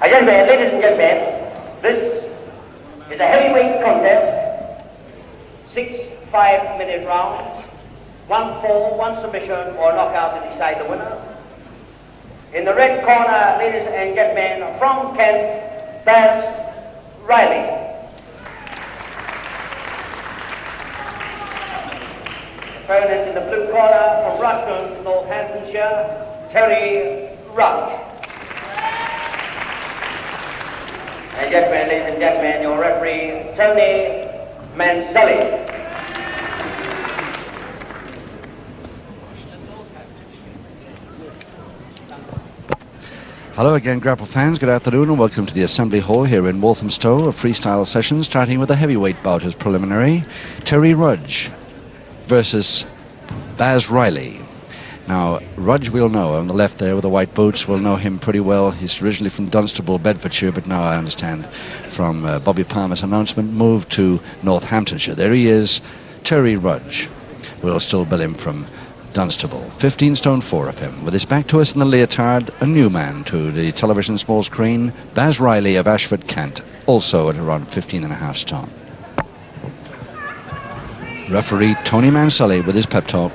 Again, ladies and gentlemen, this is a heavyweight contest. 6 5-minute rounds, 1 fall, 1 submission or knockout to decide the winner. In the red corner, ladies and gentlemen, from Kent, Baz Riley. Opponent in the blue corner, from Rushden, Northamptonshire, Terry Rudge. And gentlemen, ladies and gentlemen, your referee, Tony Manselli. Hello again, grapple fans. Good afternoon and welcome to the Assembly Hall here in Walthamstow. A freestyle session starting with a heavyweight bout as preliminary. Terry Rudge versus Baz Riley. Now, Rudge we'll know on the left there with the white boots. We'll know him pretty well. He's originally from Dunstable, Bedfordshire, but now I understand from Bobby Palmer's announcement moved to Northamptonshire. There he is, Terry Rudge. We'll still bill him from Dunstable. 15 stone 4 of him. With his back to us in the leotard, a new man to the television small screen, Baz Riley of Ashford, Kent, also at around 15.5 stone. Referee Tony Manselli with his pep talk.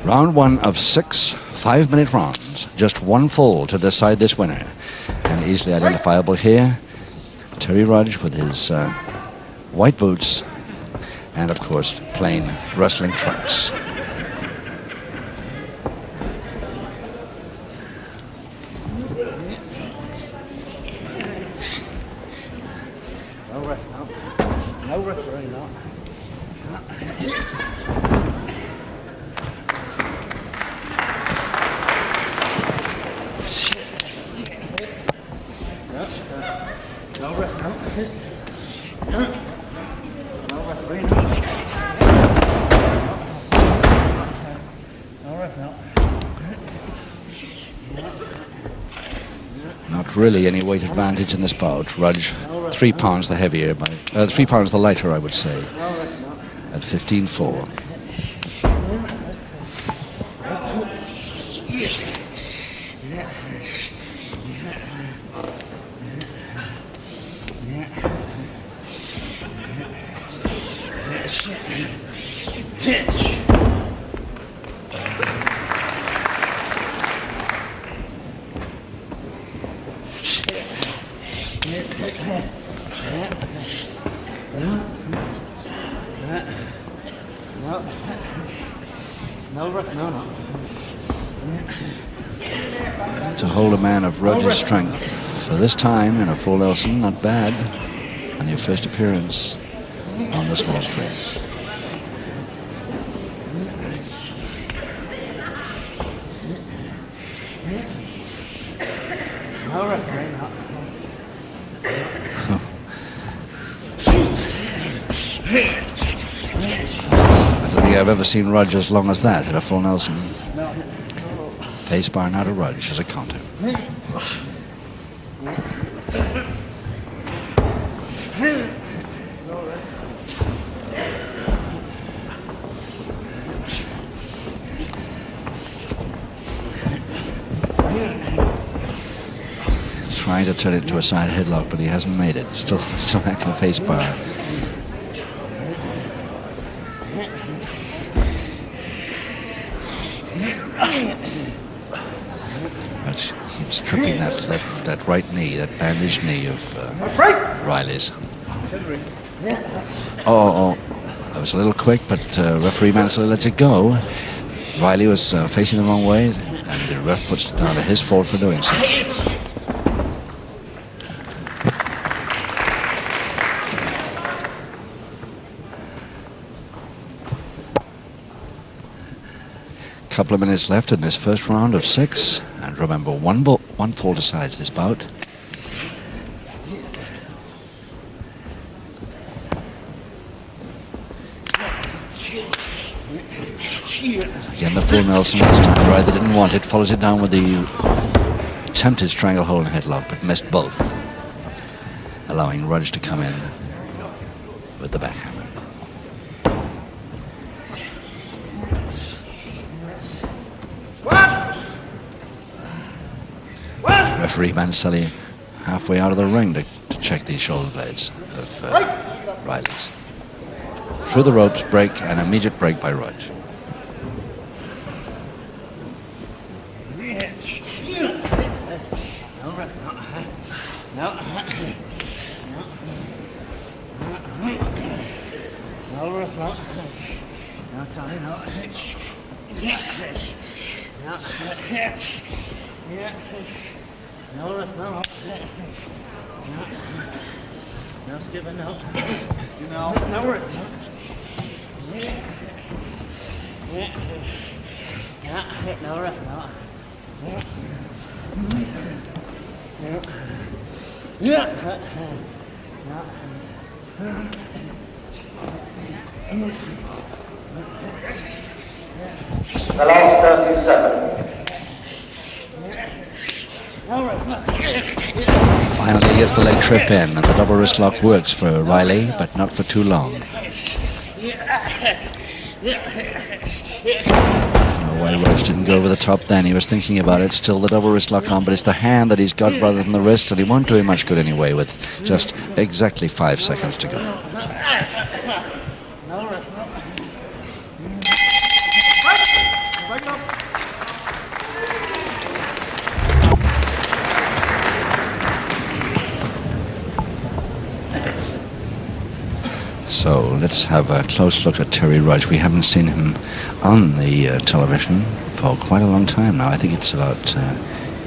Round 1 of 6 5-minute rounds. Just 1 fall to decide this winner. And easily identifiable here, Terry Rudge with his white boots and, of course, plain wrestling trunks. No referee, no. No referee, no. No referee, no. No referee, no. Not really any weight advantage in this bout. Rudge 3 pounds the heavier, 3 pounds the lighter, I would say, at 15.4. To hold a man of Rudge's strength for this time in a full Nelson, not bad, on your first appearance on the small screen. I don't think I've ever seen Rudge as long as that at a full Nelson. Face bar now to Rudge as a counter. Trying to turn it into a side headlock, but he hasn't made it. Still acting a face bar. Keeps tripping that right knee, that bandaged knee of Riley's. Oh, that was a little quick, but referee Manselli lets it go. Riley was facing the wrong way, and the ref puts it down to his fault for doing so. Couple of minutes left in this first round of 6, and remember, one fall decides this bout. Again, the full Nelson this time. Riley didn't want it, follows it down with the attempted stranglehold and headlock, but missed both, allowing Rudge to come in with the backhammer. Referee Manselli halfway out of the ring to check these shoulder blades of Riley's. Through the ropes, break, and immediate break by Rudge. The last 30 seconds. Finally gets the leg trip in, and the double wrist lock works for Riley, but not for too long. Why Rudge didn't go over the top then. He was thinking about it. Still the double wrist lock on, but it's the hand that he's got rather than the wrist, and he won't do him much good anyway with just exactly 5 seconds to go. So let's have a close look at Terry Rudge. We haven't seen him on the television for quite a long time now. I think it's about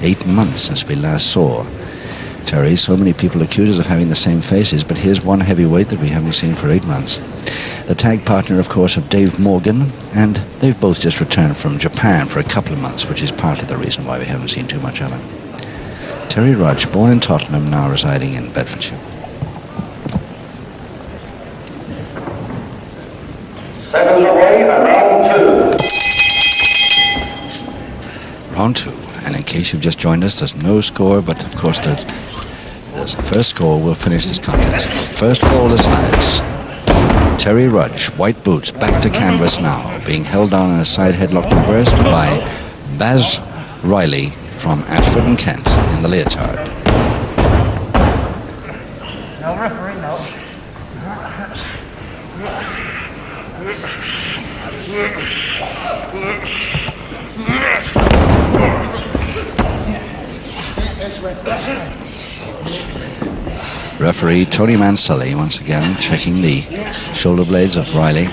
8 months since we last saw Terry. So many people accuse us of having the same faces, but here's one heavyweight that we haven't seen for 8 months. The tag partner, of course, of Dave Morgan, and they've both just returned from Japan for a couple of months, which is partly the reason why we haven't seen too much of him. Terry Rudge, born in Tottenham, now residing in Bedfordshire. Seconds away, and round 2. Round 2, and in case you've just joined us, there's no score, but of course there's a first score will finish this contest. First fall decides. Terry Rudge, white boots, back to canvas now, being held down in a side headlock reversed by Baz Riley from Ashford and Kent in the leotard. No referee, no. Referee Tony Manselli once again checking the shoulder blades of Riley.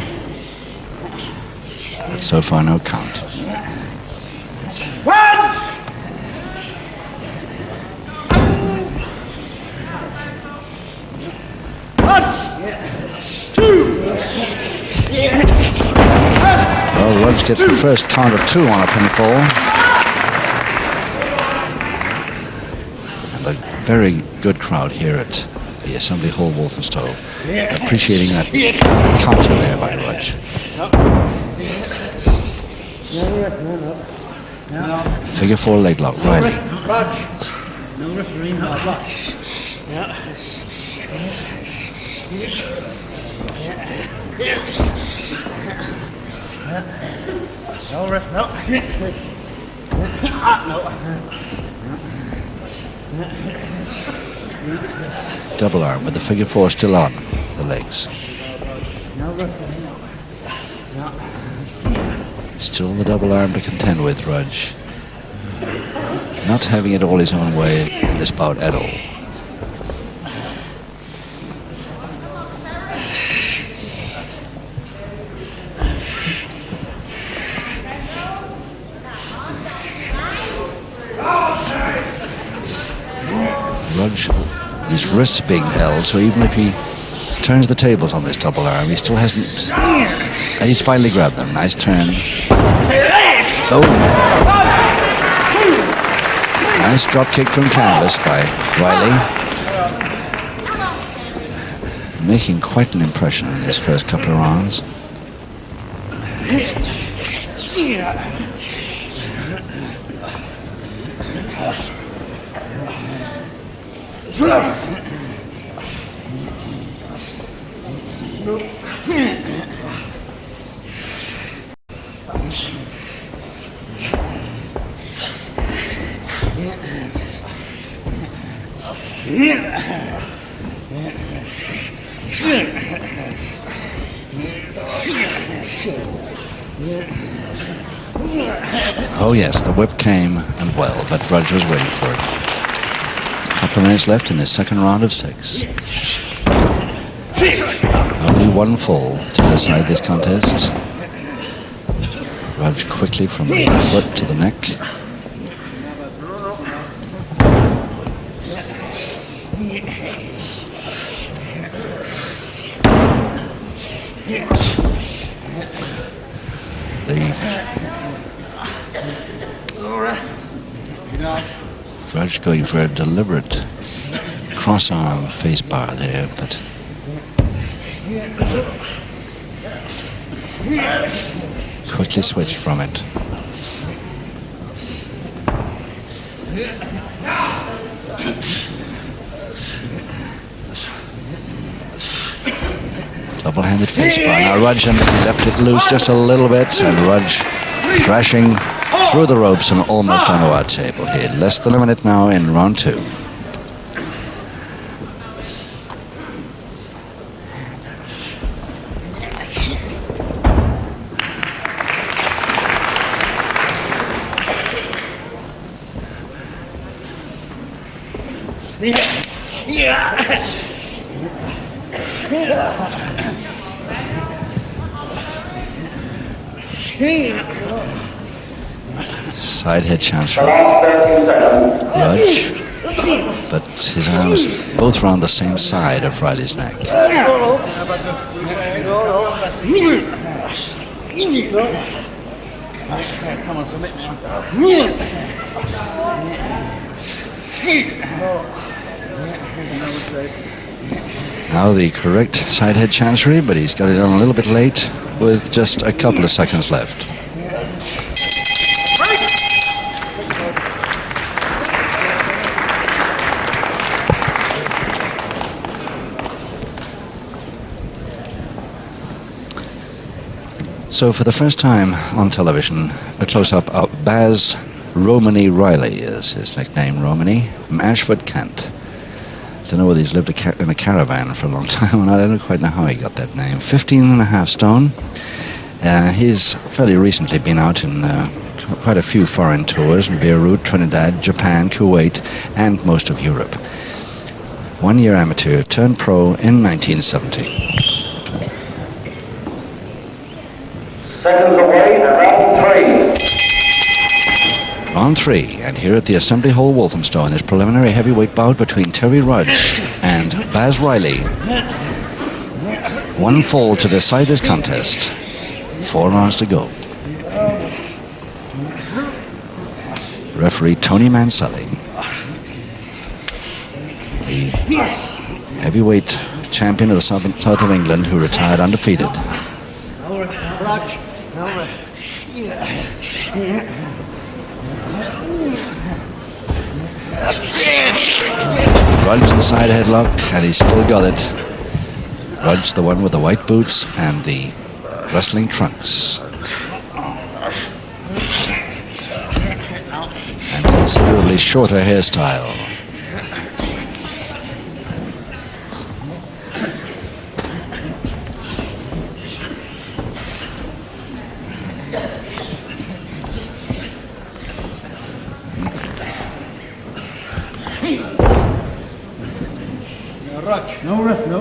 But so far no count. 1, 2. Well, Rudge gets the first count of 2 on a pinfall. And a very good crowd here at the Assembly Hall, Walthamstow, appreciating that counter there by Rudge. Figure 4 leg lock, Riley. No referee, no Rudge. No ref, no. Double arm with the figure 4 still on the legs. No referee, no. Still the double arm to contend with, Rudge. Not having it all his own way in this bout at all. Rudge, his wrists being held, so even if he turns the tables on this double arm, he still hasn't. And he's finally grabbed them. Nice turn. Oh. Nice drop kick from canvas by Riley. Making quite an impression in his first couple of rounds. Oh yes, the whip came and well, but Rudge was waiting for it. A couple of minutes left in his second round of 6. Only one fall to decide this contest. Rudge quickly from the foot to the neck. Rudge going for a deliberate cross-arm face bar there, but quickly switched from it. Double-handed face bar. Now Rudge left it loose just a little bit, and Rudge crashing through the ropes and almost on the wide table here. Less than a minute now in round 2. Side head chance for Rudge, but his arms both round the same side of Riley's neck. Come on, submit now. Now the correct side head chancery, but he's got it on a little bit late with just a couple of seconds left. So for the first time on television, a close-up of Baz Romany Riley is his nickname, Romany, from Ashford, Kent. I don't know whether he's lived in a caravan for a long time or not. I don't quite know how he got that name. 15.5 stone. He's fairly recently been out in quite a few foreign tours in Beirut, Trinidad, Japan, Kuwait, and most of Europe. 1 year amateur, turned pro in 1970. Seconds away, round 3. Round 3, and here at the Assembly Hall, Walthamstow, in this preliminary heavyweight bout between Terry Rudge and Baz Riley. 1 fall to decide this contest. 4 rounds to go. Referee Tony Manselli. The heavyweight champion of the south of England, who retired undefeated. Rudge the side headlock, and he's still got it. Rudge the one with the white boots and the wrestling trunks. And considerably shorter hairstyle. No ref, no.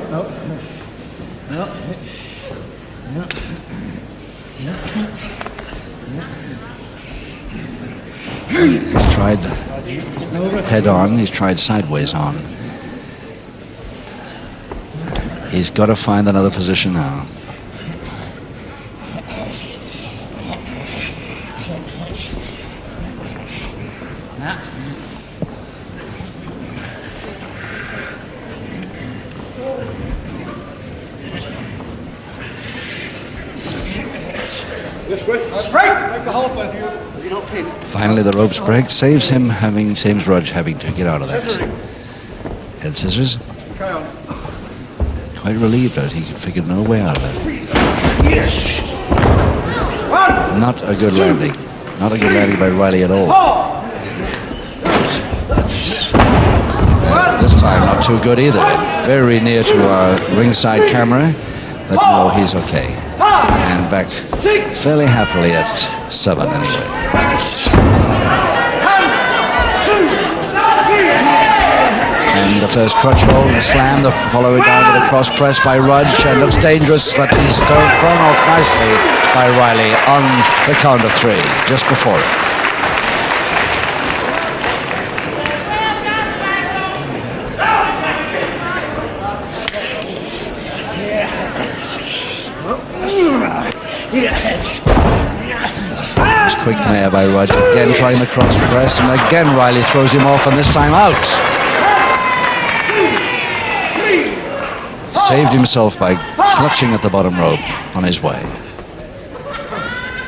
He's tried head on, he's tried sideways on. He's got to find another position now. Finally, the ropes break, saves Rudge having to get out of that. Head scissors. Quite relieved that he figured no way out of it. Not a good landing. Not a good landing by Riley at all. This time not too good either. Very near to our ringside camera, but no, he's okay. And back fairly happily at 7 anyway. And the first crutch hold and slam, the following down with a cross press by Rudge, and looks dangerous, but he's thrown off nicely by Riley on the count of 3, just before it. Quick mare by Rudge, again trying the cross press, and again Riley throws him off, and this time out. Saved himself by clutching at the bottom rope on his way.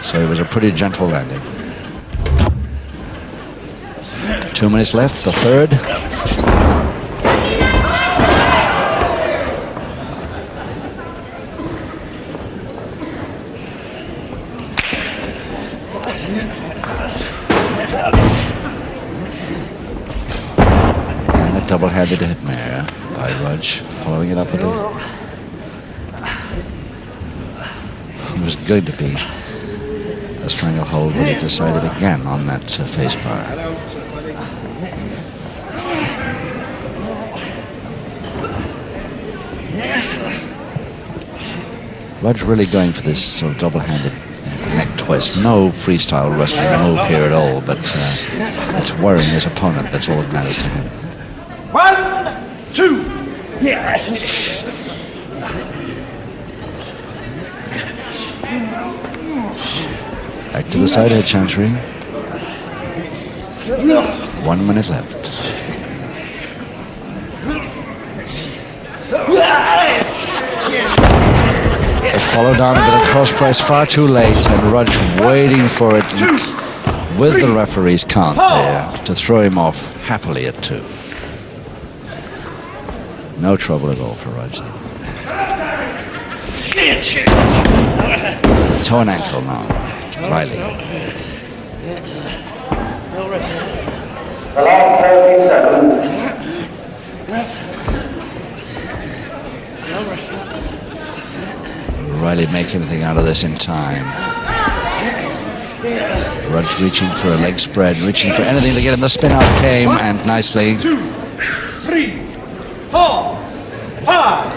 So it was a pretty gentle landing. 2 minutes left, the third. And the double-handed hit mare by Rudge, following it up with it was going to be a stranglehold, but he decided again on that face bar. Rudge really going for this sort of double-handed neck twist. No freestyle wrestling move here at all, but it's worrying his opponent. That's all that matters to him. 1, 2. Back to the side head chantry. 1 minute left. Followed on with a cross press far too late, and Rudge waiting for it with the referee's count there to throw him off happily at 2. No trouble at all for Rudge. Toe and ankle now, Riley. The last 30 seconds. Riley make anything out of this in time. Rudge reaching for a leg spread, reaching for anything to get him. The spin out came, and nicely. 2, 3, 4, 5.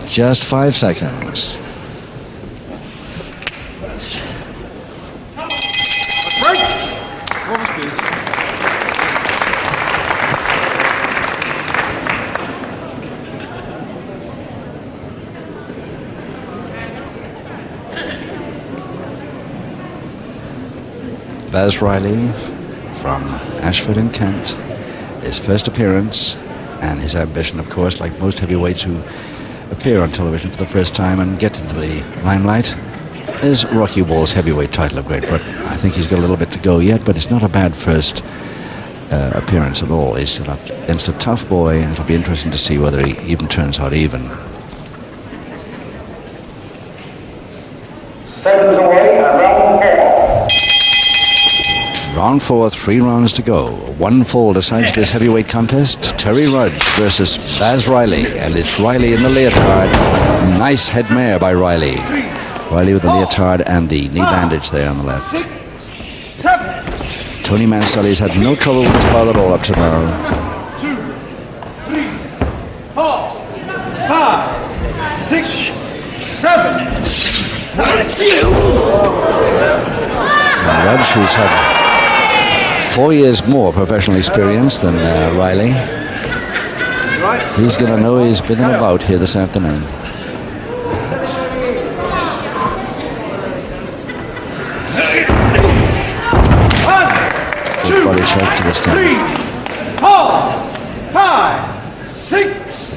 Just 5 seconds. Baz Riley from Ashford in Kent, his first appearance, and his ambition, of course, like most heavyweights who appear on television for the first time and get into the limelight, is Rocky Wall's heavyweight title of Great Britain. I think he's got a little bit to go yet, but it's not a bad first appearance at all. He's against a tough boy, and it'll be interesting to see whether he even turns out even. Seconds away, round 4. Round 4, 3 rounds to go. 1 fall decides this heavyweight contest. Terry Rudge versus Baz Riley, and it's Riley in the leotard. Nice head mare by Riley. Riley with the leotard and the knee bandage there on the left. 6, 7. Tony Manselli's had no trouble with his ball at all up to now. 2, 3, 4, 5, 6, 7. And Rudge, who's had 4 years more professional experience than Riley, he's going to know he's been in a bout here this afternoon. Good body shot to this time. 3, 4, 5, 6.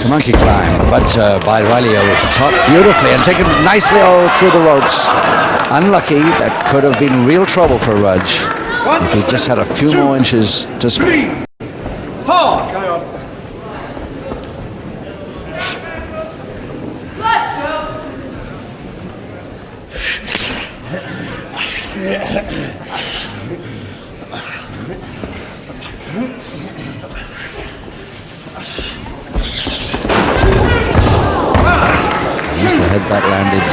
The monkey climb, but by Riley over the top beautifully and taken nicely all through the ropes. Unlucky, that could have been real trouble for Rudge if he just had a few more inches to spare. 3, 4. headbutt landed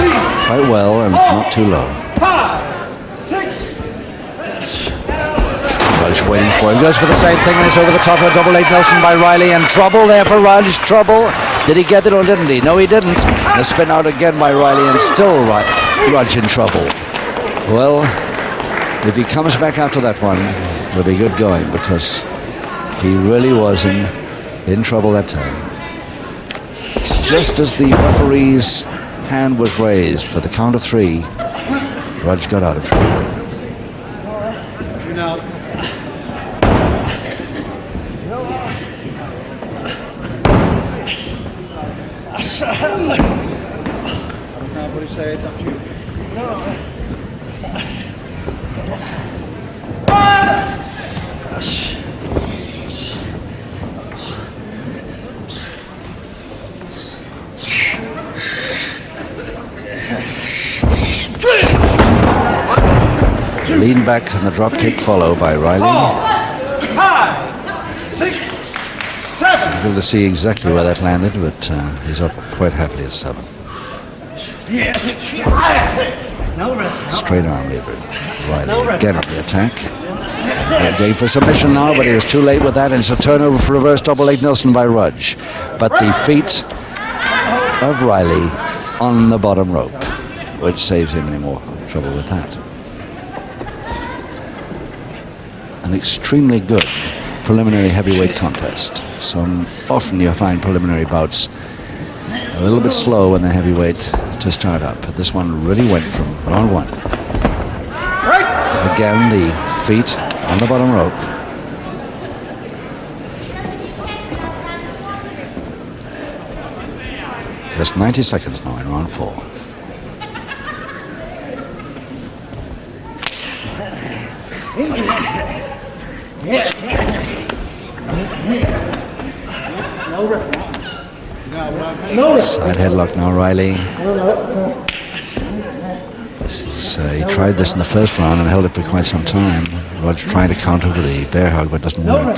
quite well and not too low. 5, 6. Rudge waiting for him. Goes for the same thing and it's over the top of a double leg Nelson by Riley, and trouble there for Rudge. Trouble. Did he get it or didn't he? No, he didn't. A spin out again by Riley, and still Rudge in trouble. Well, if he comes back after that one, it'll be good going, because he really was in trouble that time. Just as the referee's hand was raised for the count of 3, Rudge got out of trouble. You know. What do you say? It's up to you. Lean back and the drop kick follow by Riley. 4, 5, 6, 7. Difficult to see exactly where that landed, but he's up quite happily at 7. Straight arm lever. Riley again on the attack. Going for submission now, but he was too late with that, and it's a turnover for reverse double leg Nelson by Rudge. But the feet of Riley on the bottom rope, which saves him any more trouble with that. An extremely good preliminary heavyweight contest. So often you find preliminary bouts a little bit slow in the heavyweight to start up, but this one really went from round 1. Again, the feet on the bottom rope. Just 90 seconds now in round 4. Side headlock now, Riley. He tried this in the first round and held it for quite some time. Rudge trying to counter with the bear hug, but doesn't work.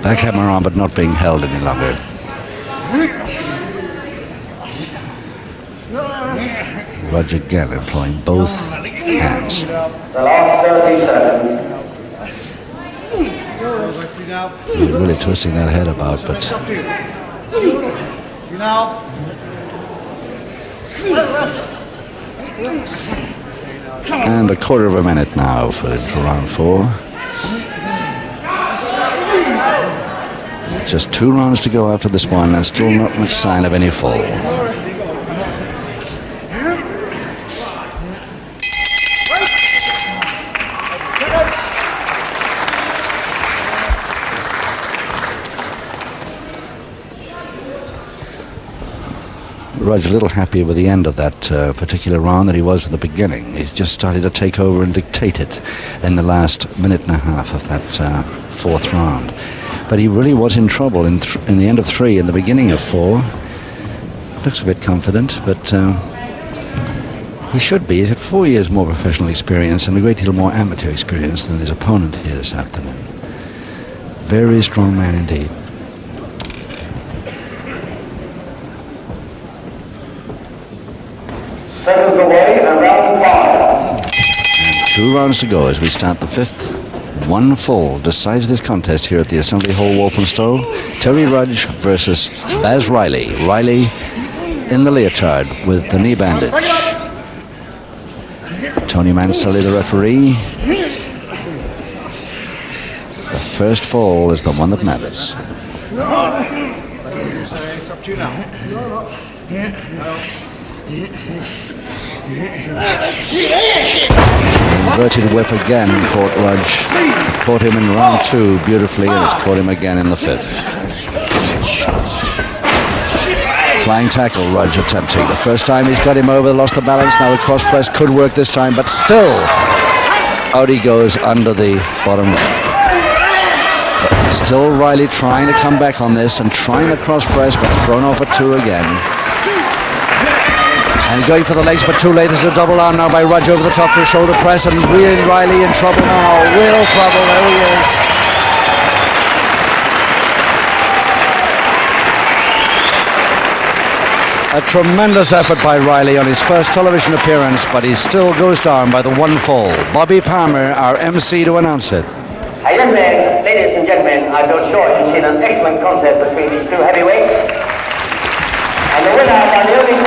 Backhammer on, but not being held any longer. Rudge again employing both hands. The last 30 seconds. He's really twisting that head about, but and a quarter of a minute now for round 4. Just 2 rounds to go after this one, and still not much sign of any fall. Rudge a little happier with the end of that particular round than he was at the beginning. He's just started to take over and dictate it in the last minute and a half of that 4th round. But he really was in trouble in the end of 3 and the beginning of 4. Looks a bit confident, but he should be. He's had 4 years more professional experience and a great deal more amateur experience than his opponent here this afternoon. Very strong man indeed. Seconds away and round 5. And 2 rounds to go as we start the 5th. 1 fall decides this contest here at the Assembly Hall, Walthamstow. Terry Rudge versus Baz Riley. Riley in the leotard with the knee bandage. Tony Manselli, the referee. The first fall is the one that matters. It's up to you now. Inverted whip again caught Rudge. It caught him in round 2 beautifully, and it's caught him again in the 5th. Flying tackle, Rudge attempting. The first time he's got him over, lost the balance. Now the cross press could work this time, but still Out he goes under the bottom rope. Still Riley trying to come back on this and trying to cross press, but thrown off at 2 again. And going for the legs, but too late. There's a double arm now by Rudge over the top for a shoulder press, and really Riley in trouble now. Real trouble. There he is. A tremendous effort by Riley on his first television appearance, but he still goes down by the 1 fall. Bobby Palmer, our MC, to announce it. Ladies and gentlemen, I feel sure you've seen an excellent contest between these two heavyweights. And the winner by the only